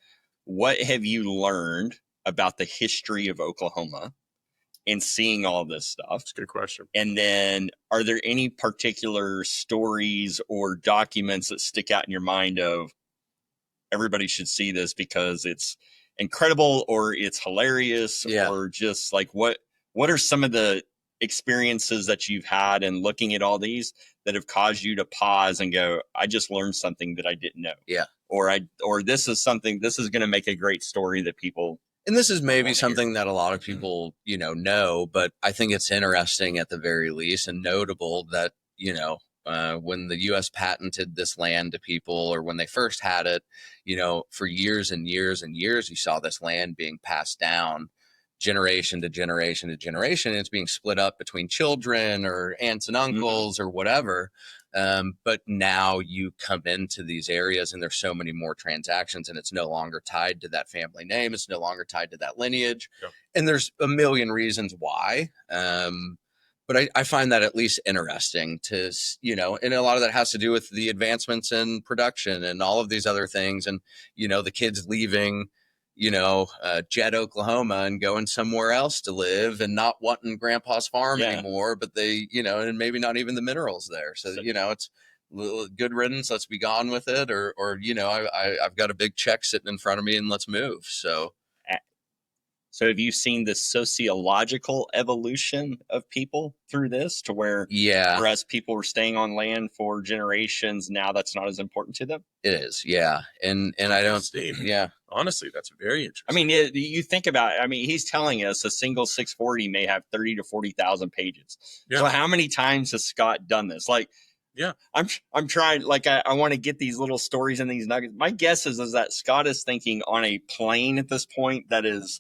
what have you learned about the history of Oklahoma in seeing all this stuff?
That's a good question.
And then are there any particular stories or documents that stick out in your mind of, everybody should see this because it's incredible or it's hilarious or just like what are some of the experiences that you've had and looking at all these that have caused you to pause and go, I just learned something that I didn't know.
Yeah.
Or this is going to make a great story that people.
And this is maybe something that a lot of people, know, but I think it's interesting at the very least and notable that, when the U.S. patented this land to people, or when they first had it, for years and years and years, you saw this land being passed down generation to generation to generation. And it's being split up between children or aunts and uncles or whatever. But now you come into these areas and there's so many more transactions, and it's no longer tied to that family name. It's no longer tied to that lineage. Yep. And there's a million reasons why. But I find that at least interesting to, and a lot of that has to do with the advancements in production and all of these other things. And, the kids leaving, Jed, Oklahoma, and going somewhere else to live and not wanting grandpa's farm anymore, but they, and maybe not even the minerals there. So, it's good riddance. Let's be gone with it. Or, I've got a big check sitting in front of me and let's move.
So have you seen the sociological evolution of people through this to where, whereas people were staying on land for generations, now that's not as important to them?
It is. Yeah. And I don't,
honestly, that's very interesting.
I mean, you think about it. I mean, he's telling us a single 640 may have 30 to 40,000 pages. Yeah. So how many times has Scott done this? Like, I'm trying, like, I want to get these little stories and these nuggets. My guess is that Scott is thinking on a plane at this point that is,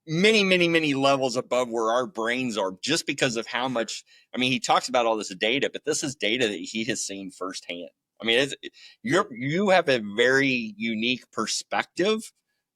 many, many, many levels above where our brains are, just because of how much, I mean, he talks about all this data, but this is data that he has seen firsthand. I mean, you have a very unique perspective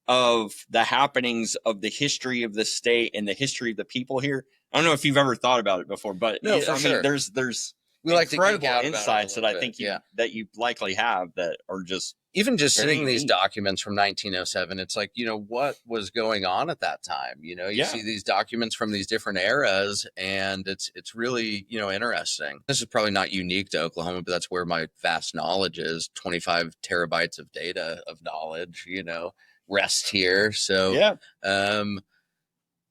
of the happenings of the history of the state and the history of the people here. I don't know if you've ever thought about it before, but
no, for sure.
There's
we like
incredible insights that I think that you likely have that are just
even just seeing these documents from 1907. It's like, what was going on at that time? You see these documents from these different eras, and it's really, interesting. This is probably not unique to Oklahoma, but that's where my vast knowledge is. 25 terabytes of data of knowledge, rest here. So,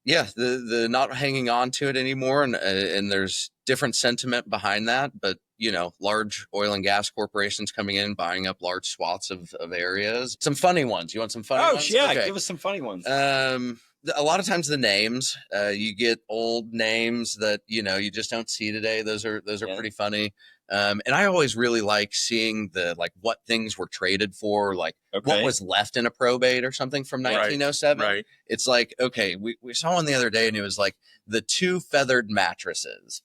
the not hanging on to it anymore. And there's different sentiment behind that, but large oil and gas corporations coming in, buying up large swaths of areas. Some funny ones. You want some funny ones?
Oh, yeah. Okay. Give us some funny ones.
A lot of times the names, you get old names that, you just don't see today. Those are pretty funny. And I always really like seeing what things were traded for, what was left in a probate or something from 1907. Right. It's like, okay, we saw one the other day and it was like the 2 feathered mattresses,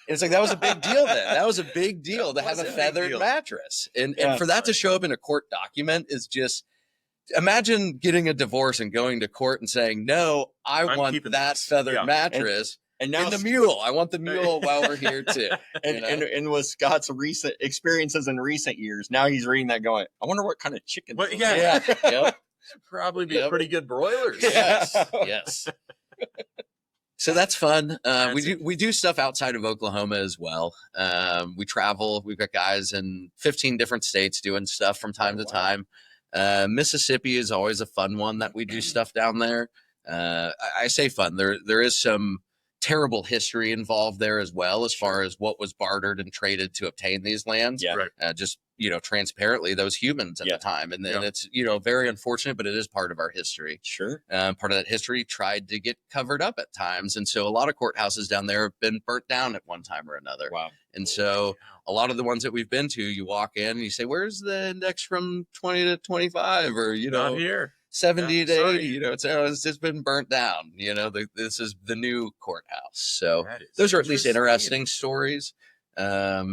It's like, that was a big deal then. That was a big deal to have a feathered mattress. And for that to show up in a court document is just, imagine getting a divorce and going to court and saying, no, I'm want that feathered mattress. And now the mule. I want the mule while we're here too.
And with Scott's recent experiences in recent years, now he's reading that going, I wonder what kind of chicken.
Yep. Probably be pretty good broilers.
Yes. So that's fun. We do stuff outside of Oklahoma as well. We travel. We've got guys in 15 different states doing stuff from time to time. Mississippi is always a fun one that we do stuff down there. I say fun. There is some terrible history involved there as well, as far as what was bartered and traded to obtain these lands.
Yeah. Right.
Just, transparently, those humans at the time. And then it's, very unfortunate, but it is part of our history.
Sure.
Part of that history tried to get covered up at times. And so a lot of courthouses down there have been burnt down at one time or another.
Wow.
And so a lot of the ones that we've been to, you walk in and you say, where's the index from 20 to 25 or,
not here.
70 to 80, it's just been burnt down. This is the new courthouse. So those are at least interesting stories.
Are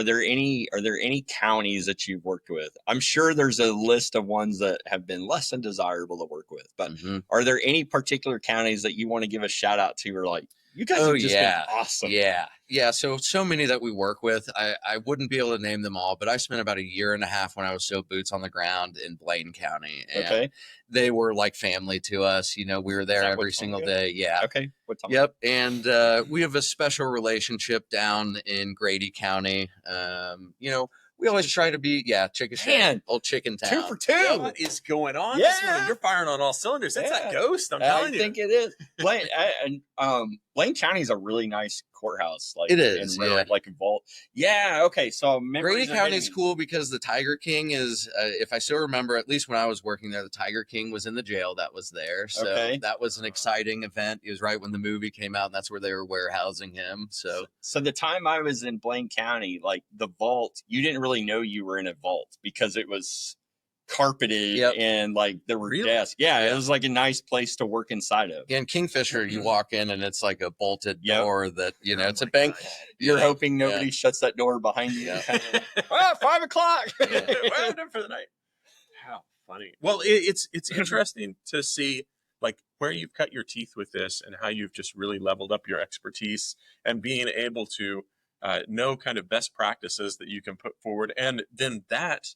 there any counties that you've worked with? I'm sure there's a list of ones that have been less than desirable to work with, but are there any particular counties that you want to give a shout out to, or like, you guys have just been awesome?
Yeah. So many that we work with. I wouldn't be able to name them all, but I spent about a year and a half when I was boots on the ground in Blaine County. And they were like family to us. We were there every single day. Yeah.
Okay. What time?
Yep. And we have a special relationship down in Grady County. We always try to be, chicken
Man,
old chicken
2
town.
for 2.
What is going on
Yeah.
this morning? You're firing on all cylinders. It's that ghost. I'm telling
I
you.
think it is. Blaine County is a really nice courthouse. Like
It is, yeah.
like a vault. Yeah. Okay. So
Grady County is cool because the Tiger King is, if I still remember, at least when I was working there, the Tiger King was in the jail that was there. So that was an exciting event. It was right when the movie came out, and that's where they were warehousing him. So
the time I was in Blaine County, like the vault, you didn't really know you were in a vault because it was carpeted and like there were desks. Yeah, it was like a nice place to work inside of.
Yeah, in Kingfisher, you walk in and it's like a bolted door that, it's a bank.
You're hoping nobody shuts that door behind you. 5 o'clock.
What happened for the night? How funny. Well, it's interesting to see like where you've cut your teeth with this and how you've just really leveled up your expertise and being able to know kind of best practices that you can put forward. And then that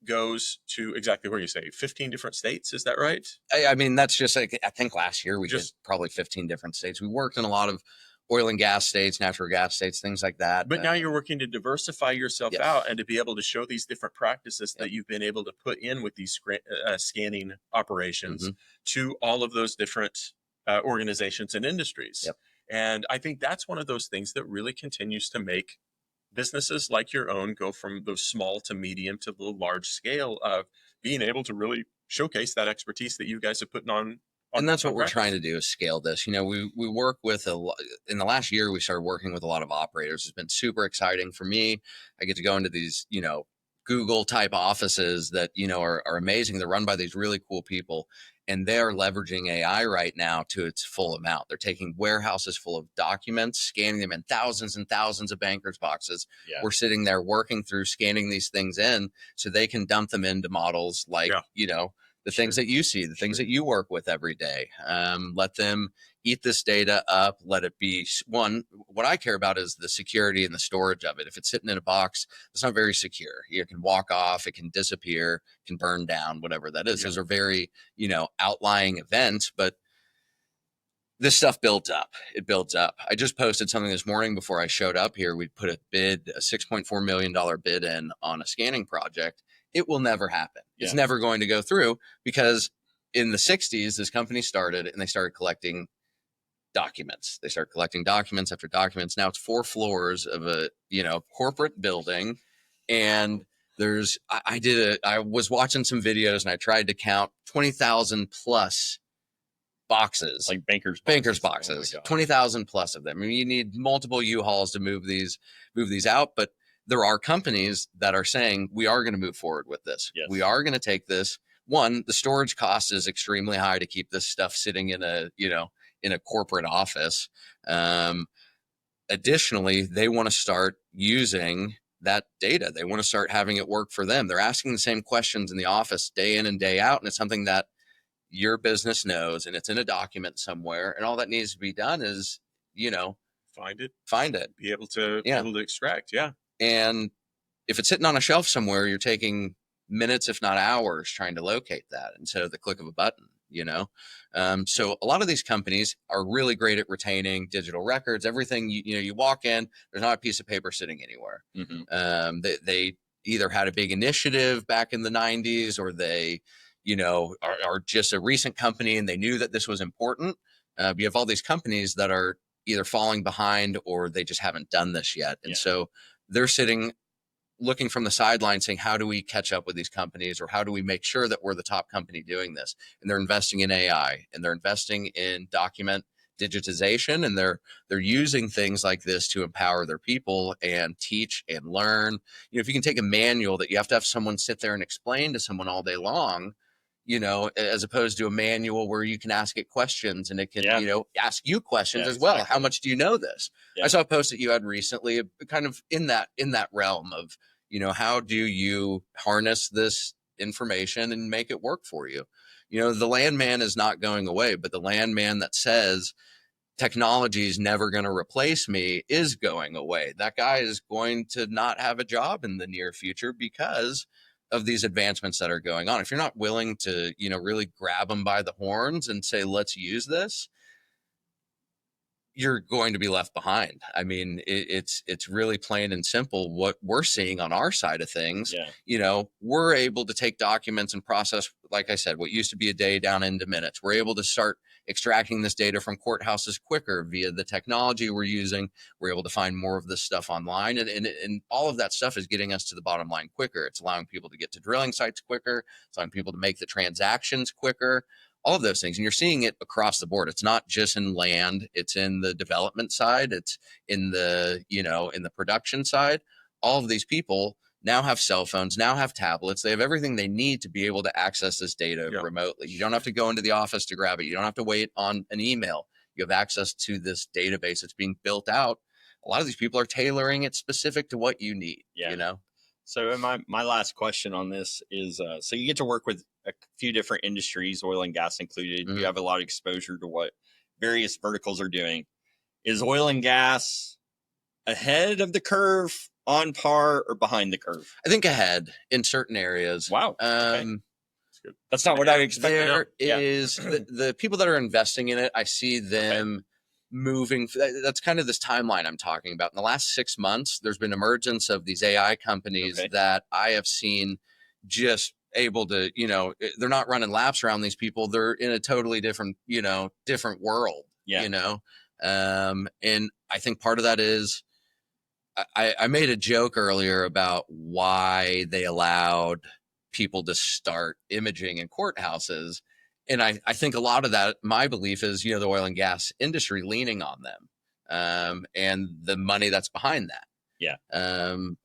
goes to exactly where you say 15 different states. Is that right?
I mean, that's just like, I think last year we did probably 15 different states. We worked in a lot of oil and gas states, natural gas states, things like that.
But now you're working to diversify yourself out and to be able to show these different practices that you've been able to put in with these scanning operations to all of those different organizations and industries. And I think that's one of those things that really continues to make businesses like your own go from those small to medium to the large scale of being able to really showcase that expertise that you guys are putting on.
And that's what we're trying to do is scale this. We work with in the last year, we started working with a lot of operators. It's been super exciting for me. I get to go into these, Google type offices that, are amazing. They're run by these really cool people, and they're leveraging AI right now to its full amount. They're taking warehouses full of documents, scanning them in thousands and thousands of bankers boxes. We're sitting there working through scanning these things in so they can dump them into models like, the things that you see, the things that you work with every day. Let them eat this data up, let it be what I care about is the security and the storage of it. If it's sitting in a box, it's not very secure. You can walk off, it can disappear, can burn down, whatever that is. Those are very, outlying events, but this stuff builds up. It builds up. I just posted something this morning before I showed up here. We put a $6.4 million bid in on a scanning project. It will never happen. It's never going to go through because in the 60s, this company started and they started collecting documents. They started collecting documents after documents. Now it's 4 floors of a, corporate building. And I was watching some videos and I tried to count 20,000 plus boxes,
like bankers
boxes, 20,000 plus of them. I mean, you need multiple U-Hauls to move these out, but there are companies that are saying we are going to move forward with this. We are going to take this. One, the storage cost is extremely high to keep this stuff sitting in a corporate office. Additionally, they want to start using that data. They want to start having it work for them. They're asking the same questions in the office day in and day out, and it's something that your business knows, and it's in a document somewhere, and all that needs to be done is, find it,
be able to extract.
And if it's sitting on a shelf somewhere, you're taking minutes, if not hours, trying to locate that instead of the click of a button, So a lot of these companies are really great at retaining digital records. Everything, you walk in, there's not a piece of paper sitting anywhere. They either had a big initiative back in the 90s or they, are just a recent company and they knew that this was important. You have all these companies that are either falling behind or they just haven't done this yet. And so they're sitting looking from the sidelines saying, how do we catch up with these companies, or how do we make sure that we're the top company doing this? And they're investing in AI and they're investing in document digitization, and they're using things like this to empower their people and teach and learn. If you can take a manual that you have to have someone sit there and explain to someone all day long, as opposed to a manual where you can ask it questions and it can, ask you questions as well. Exactly. How much do you know this? I saw a post that you had recently kind of in that realm of, how do you harness this information and make it work for you? The landman is not going away, but the landman that says technology is never going to replace me is going away. That guy is going to not have a job in the near future because of these advancements that are going on. If you're not willing to, really grab them by the horns and say, let's use this, you're going to be left behind. I mean, it's really plain and simple what we're seeing on our side of things.
Yeah.
You know, we're able to take documents and process, like I said, what used to be a day down into minutes. We're able to start extracting this data from courthouses quicker via the technology we're using. We're able to find more of this stuff online, and all of that stuff is getting us to the bottom line quicker. It's allowing people to get to drilling sites quicker. It's allowing people to make the transactions quicker. All of those things. And you're seeing it across the board. It's not just in land, it's in the development side, it's in the, you know, in the production side. All of these people now have cell phones, now have tablets. They have everything they need to be able to access this data remotely. You don't have to go into the office to grab it. You don't have to wait on an email. You have access to this database that's being built out. A lot of these people are tailoring it specific to what you need, you know?
So my last question on this is, so you get to work with a few different industries, oil and gas included. You have a lot of exposure to what various verticals are doing. Is oil and gas ahead of the curve, on par, or behind the curve?
I think ahead in certain areas.
Wow. That's not what I expected.
There is the people that are investing in it. I see them moving. That's kind of this timeline I'm talking about. In the last 6 months, there's been emergence of these AI companies that I have seen just able to, you know, they're not running laps around these people. They're in a totally different, you know, different world, you know? And I think part of that is I made a joke earlier about why they allowed people to start imaging in courthouses. And I think a lot of that, my belief is, you know, the oil and gas industry leaning on them and the money that's behind that.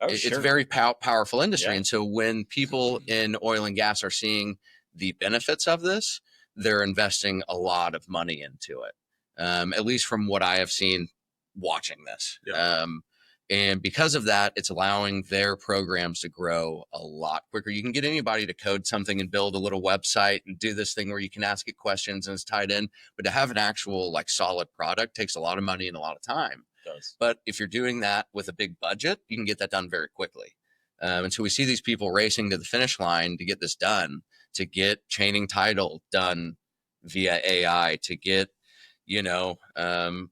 It's a very powerful industry. And so when people in oil and gas are seeing the benefits of this, they're investing a lot of money into it, at least from what I have seen watching this. And because of that, it's allowing their programs to grow a lot quicker. You can get anybody to code something and build a little website and do this thing where you can ask it questions and it's tied in. But to have an actual like solid product takes a lot of money and a lot of time.
It does.
But if you're doing that with a big budget, you can get that done very quickly. And so we see these people racing to the finish line to get this done, to get chaining title done via AI, to get, you know,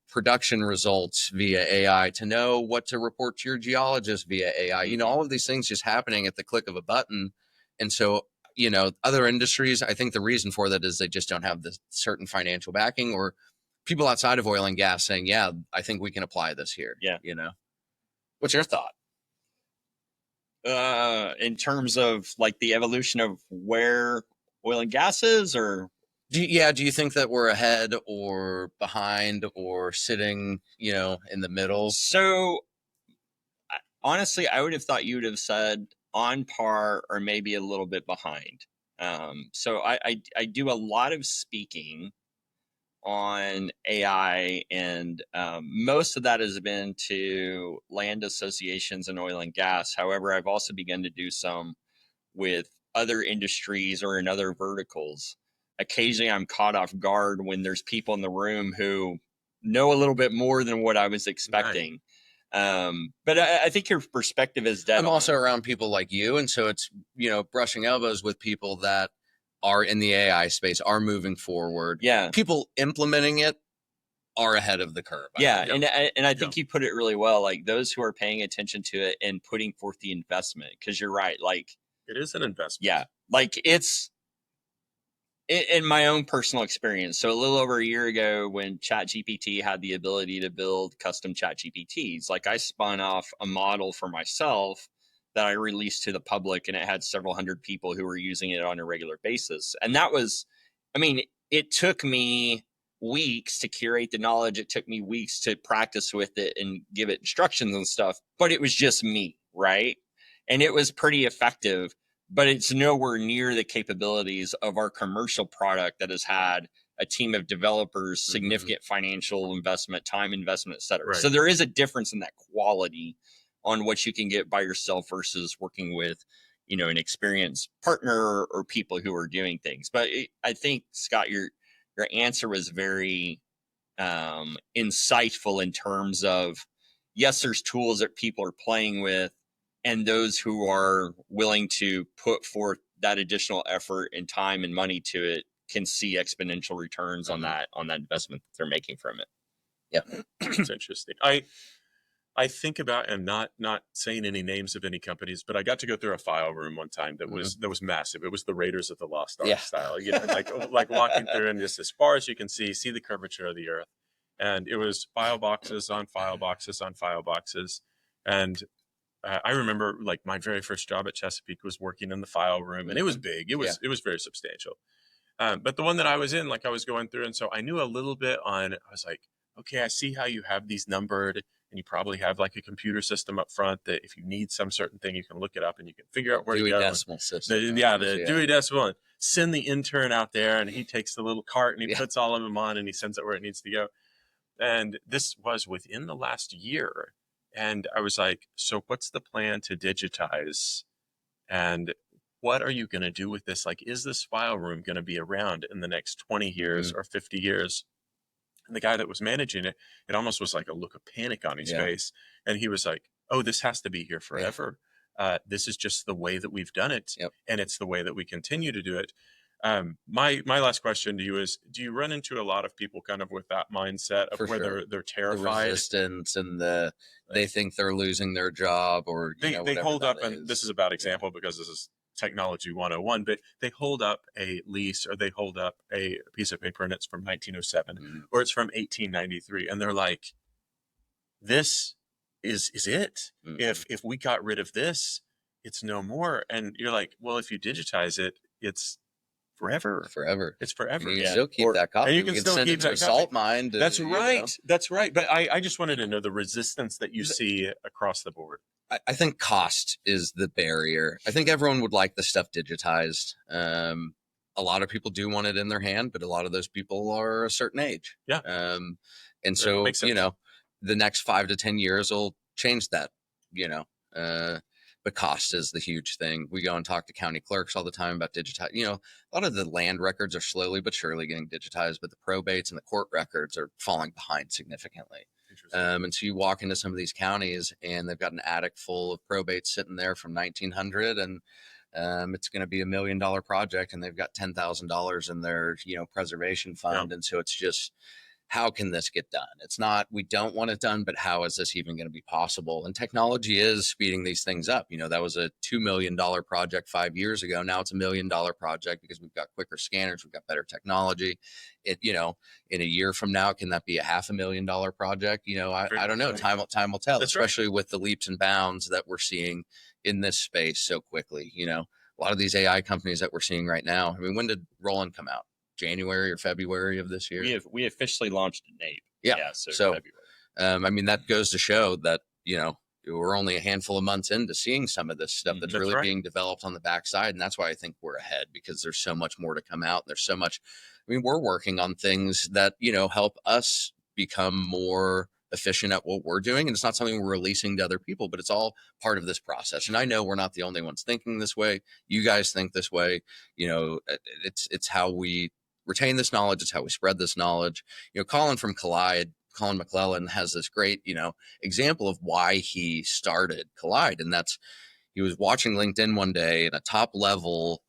production results via AI, to know what to report to your geologist via AI, you know, all of these things just happening at the click of a button. And so, you know, other industries, I think the reason for that is they just don't have the certain financial backing, or people outside of oil and gas saying, yeah, I think we can apply this here. You know, what's your thought?
In terms of like the evolution of where oil and gas is, or
do you think that we're ahead or behind or sitting, you know, in the middle?
So honestly, I would have thought you would have said on par or maybe a little bit behind. So I do a lot of speaking on AI, and most of that has been to land associations and oil and gas. However, I've also begun to do some with other industries or in other verticals. Occasionally I'm caught off guard when there's people in the room who know a little bit more than what I was expecting. But I think your perspective is dead.
I'm also around people like you. And so it's, you know, brushing elbows with people that are in the AI space, are moving forward. People implementing it are ahead of the curve.
And I think you put it really well, like those who are paying attention to it and putting forth the investment, because you're right. Like
it is an investment.
Like it's, in my own personal experience. So a little over a year ago, when ChatGPT had the ability to build custom ChatGPTs, like I spun off a model for myself that I released to the public, and it had several hundred people who were using it on a regular basis. And that was, I mean, it took me weeks to curate the knowledge. It took me weeks to practice with it and give it instructions and stuff, but it was just me, right? And it was pretty effective. But it's nowhere near the capabilities of our commercial product that has had a team of developers, significant financial investment, time investment, et cetera. So there is a difference in that quality on what you can get by yourself versus working with, you know, an experienced partner or people who are doing things. But I think, Scott, your answer was very insightful in terms of, yes, there's tools that people are playing with, and those who are willing to put forth that additional effort and time and money to it can see exponential returns on that investment that they're making from it.
Yeah.
It's interesting. I think about, and not saying any names of any companies, but I got to go through a file room one time that was massive. It was the Raiders of the Lost Ark style, like walking through and just as far as you can see the curvature of the earth. And it was file boxes on file boxes on file boxes. And I remember like my very first job at Chesapeake was working in the file room, and it was big. It was very substantial. But the one that I was in, like I was going through, and so I knew a little bit on, I was like, okay, I see how you have these numbered, and you probably have like a computer system up front that if you need some certain thing, you can look it up and you can figure out where to go.
Dewey Decimal System.
The Dewey Decimal. And send the intern out there, and he takes the little cart and he puts all of them on and he sends it where it needs to go. And this was within the last year. And I was like, so what's the plan to digitize? And what are you going to do with this? Like, is this file room going to be around in the next 20 years or 50 years? And the guy that was managing it, it almost was like a look of panic on his face. And he was like, oh, this has to be here forever. This is just the way that we've done it. And it's the way that we continue to do it. My last question to you is, do you run into a lot of people kind of with that mindset of where they're terrified?
The resistance and they think they're losing their job, or
they hold up, and this is a bad example because this is technology 101, but they hold up a lease or they hold up a piece of paper and it's from 1907 or it's from 1893. And they're like, this is it. If we got rid of this, it's no more. And you're like, well, if you digitize it, it's forever. It's forever.
You can still keep that copy.
And you can still
send
keep
it to
that
salt mine.
That's right. That's right. But I just wanted to know the resistance that you see across the board.
I think cost is the barrier. I think everyone would like the stuff digitized. A lot of people do want it in their hand, but a lot of those people are a certain age.
Yeah.
And so, the next 5 to 10 years will change that, but cost is the huge thing. We go and talk to county clerks all the time about digitizing. A lot of the land records are slowly but surely getting digitized, but the probates and the court records are falling behind significantly. And so you walk into some of these counties and they've got an attic full of probates sitting there from 1900, and it's going to be $1 million project, and they've got $10,000 in their preservation fund. And so it's just, how can this get done? It's not, we don't want it done, but how is this even going to be possible? And technology is speeding these things up. That was a $2 million project 5 years ago. Now it's $1 million project because we've got quicker scanners, we've got better technology. In a year from now, can that be a $500,000 project? I don't know. Time will tell. That's especially with the leaps and bounds that we're seeing in this space so quickly. A lot of these AI companies that we're seeing right now. I mean, when did Roland come out? January or February of this year?
We officially launched in April.
So
February.
I mean, that goes to show that we're only a handful of months into seeing some of this stuff that's really being developed on the backside, and that's why I think we're ahead, because there's so much more to come out. There's so much. I mean, we're working on things that help us become more efficient at what we're doing, and it's not something we're releasing to other people, but it's all part of this process. And I know we're not the only ones thinking this way. You guys think this way. It's how we retain this knowledge. It's how we spread this knowledge. Colin from Collide, Colin McClellan, has this great, example of why he started Collide. And that's, he was watching LinkedIn one day, and a top level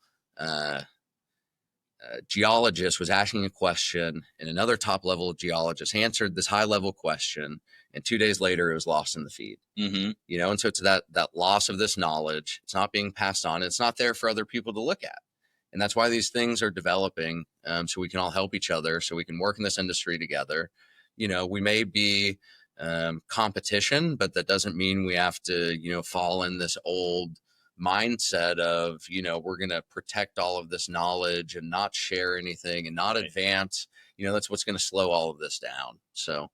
geologist was asking a question, and another top level geologist answered this high level question. And 2 days later, it was lost in the feed. And so it's that loss of this knowledge. It's not being passed on. It's not there for other people to look at. And that's why these things are developing, so we can all help each other, so we can work in this industry together. We may be competition, but that doesn't mean we have to, fall in this old mindset of, we're going to protect all of this knowledge and not share anything and not advance. That's what's going to slow all of this down. So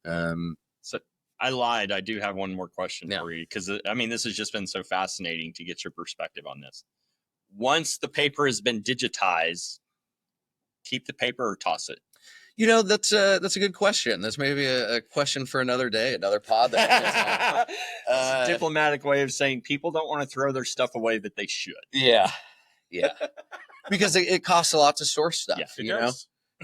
I lied. I do have one more question for you, because this has just been so fascinating to get your perspective on this. Once the paper has been digitized, keep the paper or toss it?
That's a good question. That's maybe a question for another day, another pod.
It's a diplomatic way of saying people don't want to throw their stuff away that they should.
Yeah. Because it costs a lot to store stuff.
Yeah,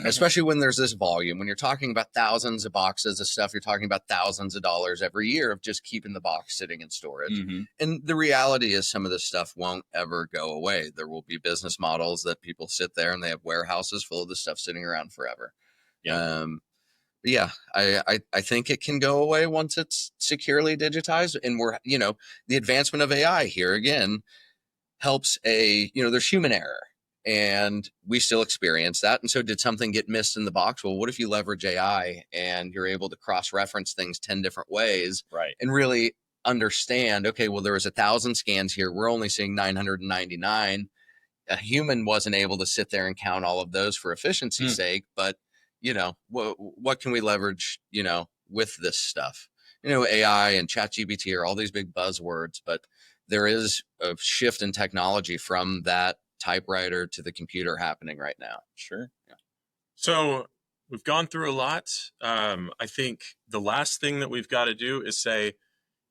especially when there's this volume. When you're talking about thousands of boxes of stuff, you're talking about thousands of dollars every year of just keeping the box sitting in storage. And the reality is, some of this stuff won't ever go away. There will be business models that people sit there and they have warehouses full of this stuff sitting around forever. Yeah, I think it can go away once it's securely digitized. And we're, the advancement of AI here again helps there's human error and we still experience that. And so did something get missed in the box? Well, what if you leverage AI and you're able to cross-reference things 10 different ways,
Right.
and really understand, okay, well, there was 1,000 scans here. We're only seeing 999. A human wasn't able to sit there and count all of those for efficiency's sake, but what can we leverage, with this stuff? AI and ChatGPT are all these big buzzwords, but there is a shift in technology from that typewriter to the computer happening right now.
Sure.
Yeah.
So we've gone through a lot. I think the last thing that we've got to do is say,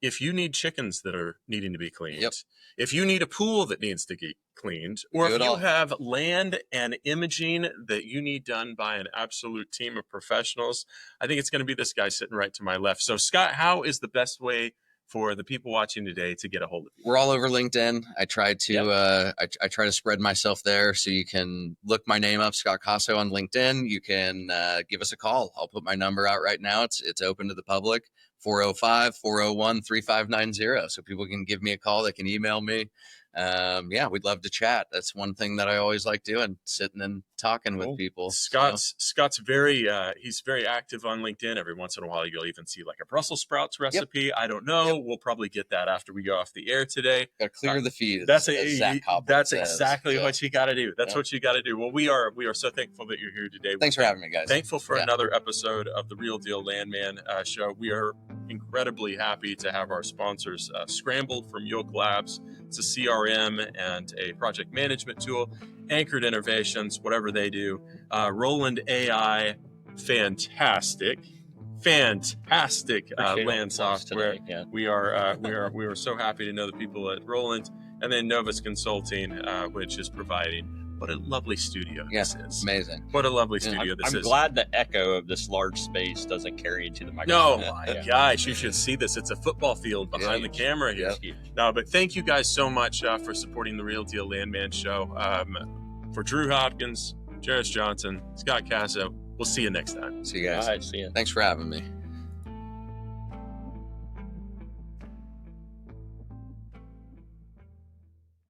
if you need chickens that are needing to be cleaned,
Yep.
if you need a pool that needs to get cleaned, or if you have land and imaging that you need done by an absolute team of professionals, I think it's going to be this guy sitting right to my left. So Scott, how is the best way for the people watching today to get a hold of you?
We're all over LinkedIn. I try to I try to spread myself there, so you can look my name up, Scott Casso, on LinkedIn. You can give us a call. I'll put my number out right now. It's open to the public. 405-401-3590. So people can give me a call. They can email me. We'd love to chat. That's one thing that I always like doing, sitting and talking with people.
Scott's very he's very active on LinkedIn. Every once in a while you'll even see like a Brussels sprouts recipe. Yep. I don't know. Yep. We'll probably get that after we go off the air today.
Got to clear the feed.
That's exactly what you got to do. That's what you got to do. Well, we are so thankful that you're here today.
Thanks for having me, guys.
Thankful for another episode of the Real Deal Landman Show. We are incredibly happy to have our sponsors, Scrambled from Yoke Labs. It's a CRM and a project management tool. Anchored Innovations, whatever they do. Roland AI, fantastic land software.
Yeah.
We are so happy to know the people at Roland, and then Novus Consulting, which is providing. What a lovely studio this is.
Amazing.
What a lovely studio this is.
I'm glad the echo of this large space doesn't carry into the microphone.
No, my gosh, you should see this. It's a football field behind the camera here.
Yep.
No, but thank you guys so much for supporting the Real Deal Landman Show. For Drew Hopkins, Jerris Johnson, Scott Casso, we'll see you next time.
See you guys.
All right, see you.
Thanks for having me.